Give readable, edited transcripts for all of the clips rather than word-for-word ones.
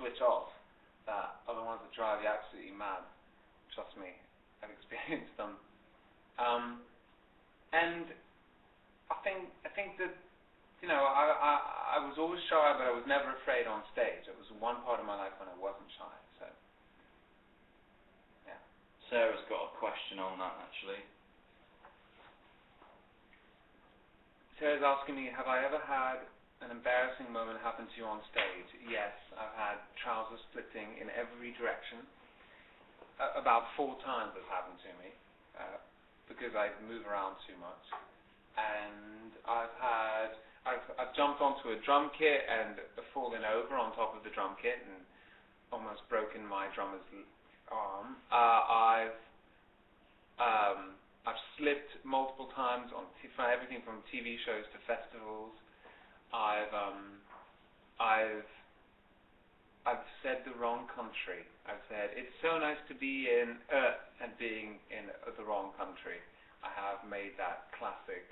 switch off that are the ones that drive you absolutely mad. Trust me, I've experienced them. And I think that, you know, I was always shy, but I was never afraid on stage. It was one part of my life when I wasn't shy. So, yeah. Sarah's got a question on that, actually. Sarah's asking me, have I ever had an embarrassing moment happen to you on stage? Yes, I've had trousers splitting in every direction. About 4 times it's happened to me because I move around too much. And I've jumped onto a drum kit and fallen over on top of the drum kit and almost broken my drummer's arm. I've slipped multiple times on everything from TV shows to festivals. I've said the wrong country. I've said it's so nice to be in and being in the wrong country. I have made that classic.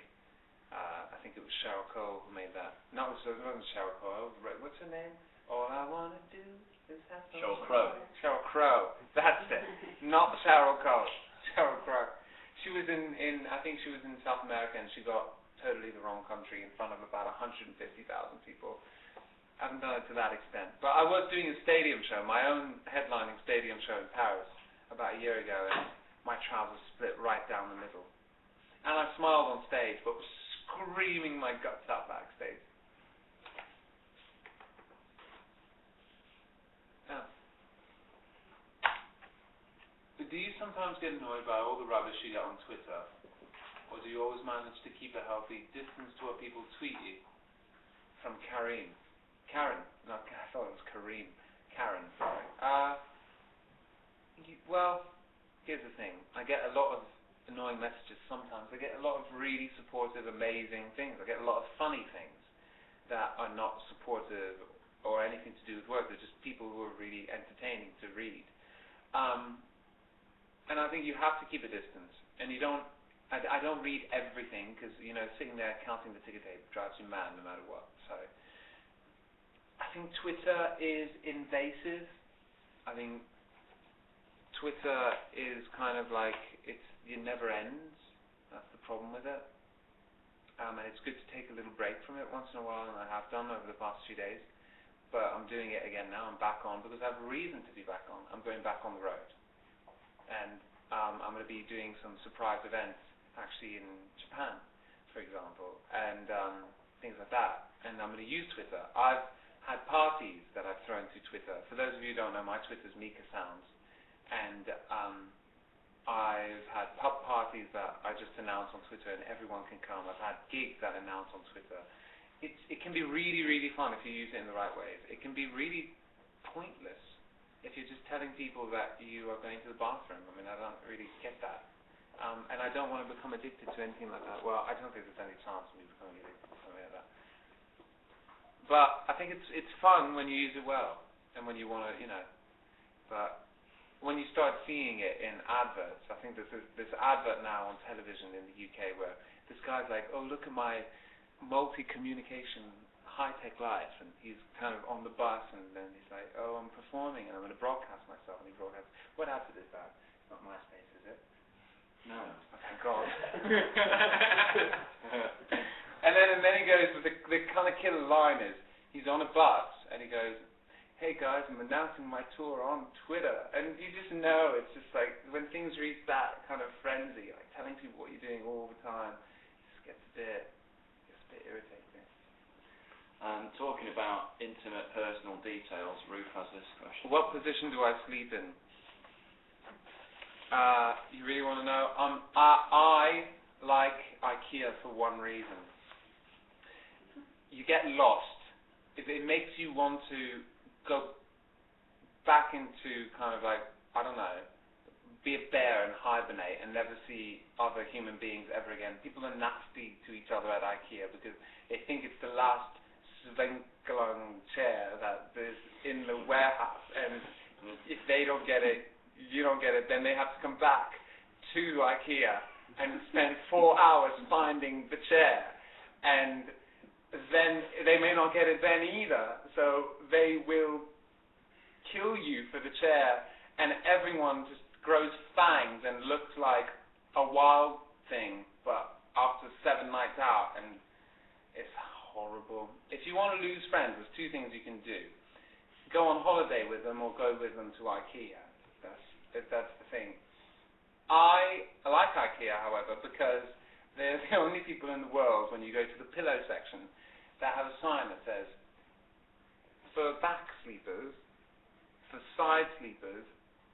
I think it was Cheryl Cole who made that. No, it wasn't Cheryl Cole. What's her name? All I want to do is have some. Sheryl Crow. Sheryl Crow. That's it. Not Cheryl Cole. Sheryl Crow. She was in I think she was in South America, and she got totally the wrong country in front of about 150,000 people. I haven't done it to that extent. But I was doing a stadium show, my own headlining stadium show in Paris about a year ago, and my trousers split right down the middle. And I smiled on stage, but was screaming my guts out backstage. Yeah. But do you sometimes get annoyed by all the rubbish you get on Twitter? Or do you always manage to keep a healthy distance to what people tweet you? From Karen. No, I thought it was Kareem. Karen, sorry. Well, here's the thing. I get a lot of annoying messages sometimes. I get a lot of really supportive, amazing things. I get a lot of funny things that are not supportive or anything to do with work. They're just people who are really entertaining to read. And I think you have to keep a distance. And you don't... I don't read everything because, you know, sitting there counting the ticker tape drives you mad no matter what. So I think Twitter is invasive. I think Twitter is kind of like it never ends. That's the problem with it. And it's good to take a little break from it once in a while, and I have done over the past few days. But I'm doing it again now. I'm back on because I have a reason to be back on. I'm going back on the road. And I'm going to be doing some surprise events actually in Japan, for example, and things like that. And I'm going to use Twitter. I've had parties that I've thrown through Twitter. For those of you who don't know, my Twitter's Mika Sounds. And I've had pub parties that I just announce on Twitter and everyone can come. I've had gigs that I announce on Twitter. It can be really, really fun if you use it in the right ways. It can be really pointless if you're just telling people that you are going to the bathroom. I mean, I don't really get that. And I don't want to become addicted to anything like that. Well, I don't think there's any chance of me becoming addicted to something like that. But I think it's fun when you use it well and when you want to, you know. But when you start seeing it in adverts, I think there's this advert now on television in the UK where this guy's like, oh, look at my multi-communication high-tech life, and he's kind of on the bus, and then he's like, oh, I'm performing, and I'm going to broadcast myself, and he broadcasts. What advert is that? It's not MySpace, is it? No. Oh, thank God. And then he goes, the kind of killer line is, he's on a bus, and he goes, hey guys, I'm announcing my tour on Twitter. And you just know, it's just like, when things reach that kind of frenzy, like telling people what you're doing all the time, it just gets a bit irritating. Talking about intimate personal details, Ruth has this question. What position do I sleep in? You really want to know? I like IKEA for one reason. You get lost. If it makes you want to go back into kind of like, I don't know, be a bear and hibernate and never see other human beings ever again. People are nasty to each other at IKEA because they think it's the last Svenklung chair that is in the warehouse, and if they don't get it, you don't get it, then they have to come back to IKEA and spend 4 hours finding the chair, and then they may not get it then either, so they will for the chair, and everyone just grows fangs and looks like a wild thing, but after 7 nights out, and it's horrible. If you want to lose friends, there's 2 things you can do. Go on holiday with them or go with them to IKEA. That's the thing. I like IKEA, however, because they're the only people in the world, when you go to the pillow section, that have a sign that says, for back sleepers, for side sleepers,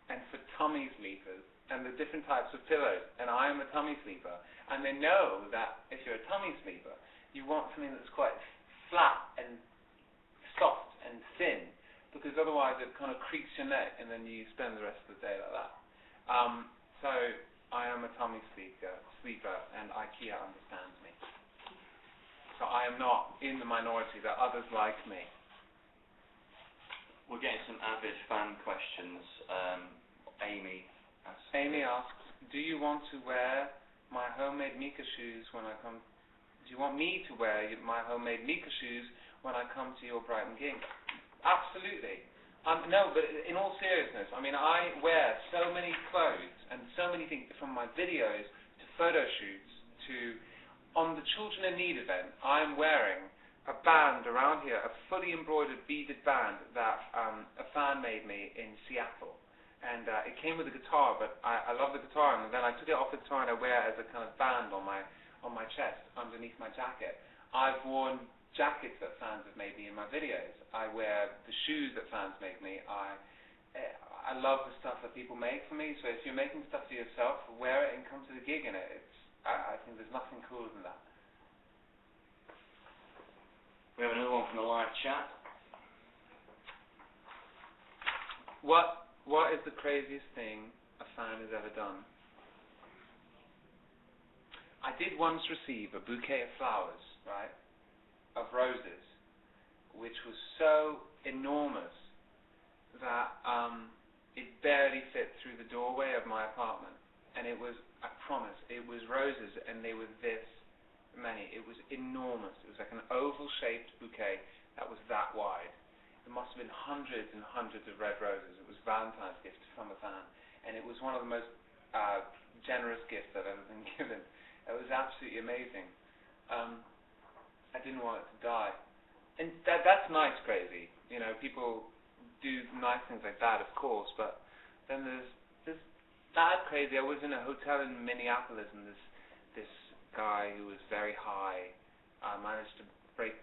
and for tummy sleepers, and the different types of pillows. And I am a tummy sleeper. And they know that if you're a tummy sleeper, you want something that's quite flat and soft and thin, because otherwise it kind of creaks your neck, and then you spend the rest of the day like that. So I am a tummy sleeper, and IKEA understands me. So I am not in the minority, that others like me. We're getting some avid fan questions. Amy asks, do you want to wear my homemade Mika shoes when I come? Do you want me to wear my homemade Mika shoes when I come to your Brighton gig? Absolutely. No, but in all seriousness, I mean, I wear so many clothes and so many things, from my videos to photo shoots to, on the Children in Need event, I'm wearing a band around here, a fully embroidered beaded band that a fan made me in Seattle. And it came with a guitar, but I love the guitar, and then I took it off the guitar and I wear it as a kind of band on my chest, underneath my jacket. I've worn jackets that fans have made me in my videos. I wear the shoes that fans make me. I love the stuff that people make for me, so if you're making stuff for yourself, wear it and come to the gig in it. I think there's nothing cooler than that. We have another one from the live chat. What is the craziest thing a fan has ever done? I did once receive a bouquet of flowers, right, of roses, which was so enormous that it barely fit through the doorway of my apartment. And it was, I promise, it was roses, and they were this many. It was enormous. It was like an oval-shaped bouquet that was that wide. There must have been hundreds and hundreds of red roses. It was Valentine's gift from a fan, and it was one of the most generous gifts I've ever been given. It was absolutely amazing. I didn't want it to die, and that's nice crazy. You know, people do nice things like that, of course, but then there's bad crazy. I was in a hotel in Minneapolis, and this guy who was very high managed to break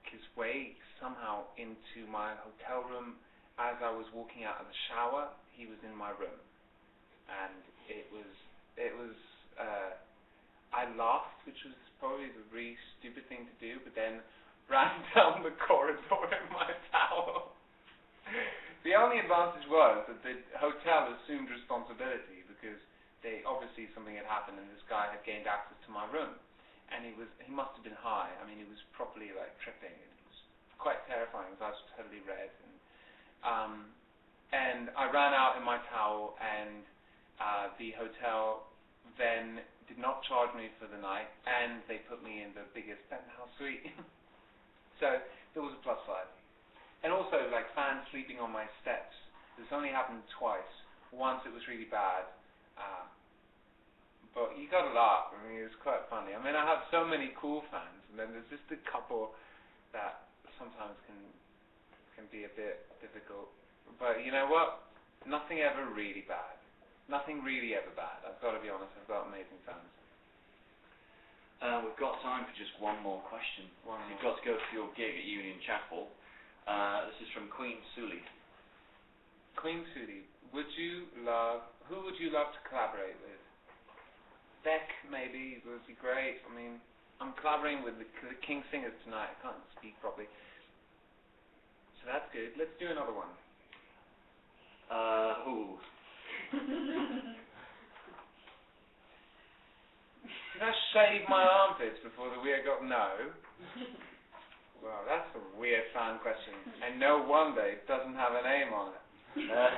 his way somehow into my hotel room as I was walking out of the shower. He was in my room, and it was I laughed, which was probably the really stupid thing to do, but then ran down the corridor in my towel. The only advantage was that the hotel assumed responsibility, because obviously something had happened, and this guy had gained access to my room, and he must have been high. I mean, he was properly like tripping. It was quite terrifying. His eyes were totally red, and I ran out in my towel, and the hotel then did not charge me for the night, and they put me in the biggest penthouse suite. So there was a plus side. And also, like, fans sleeping on my steps. This only happened twice. Once it was really bad, but you gotta laugh. I mean, it was quite funny. I mean, I have so many cool fans, and then there's just a couple that sometimes can be a bit difficult. But you know what? Nothing ever really bad. Nothing really ever bad. I've got to be honest. I've got amazing fans. We've got time for just one more question. You've got to go to your gig at Union Chapel. This is from Queen Suli. Queen Suli, who would you love to collaborate with? Beck, maybe, would be great. I mean, I'm collaborating with the King Singers tonight. I can't speak properly. So that's good. Let's do another one. Did I shave my armpits before the weird got no? Well, that's a weird fan question. And no wonder it doesn't have a name on it. Yeah.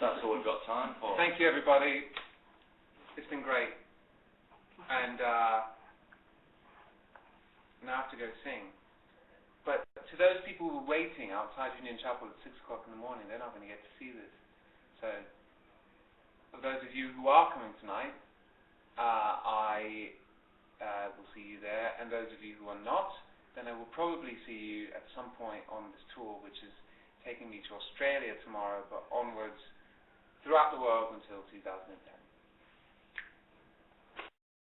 That's all we've got time for. Thank you, everybody. It's been great. And now I have to go sing. But to those people who are waiting outside Union Chapel at 6 o'clock in the morning, they're not going to get to see this. So, for those of you who are coming tonight, I will see you there, and those of you who are not, then I will probably see you at some point on this tour, which is taking me to Australia tomorrow, but onwards throughout the world until 2010.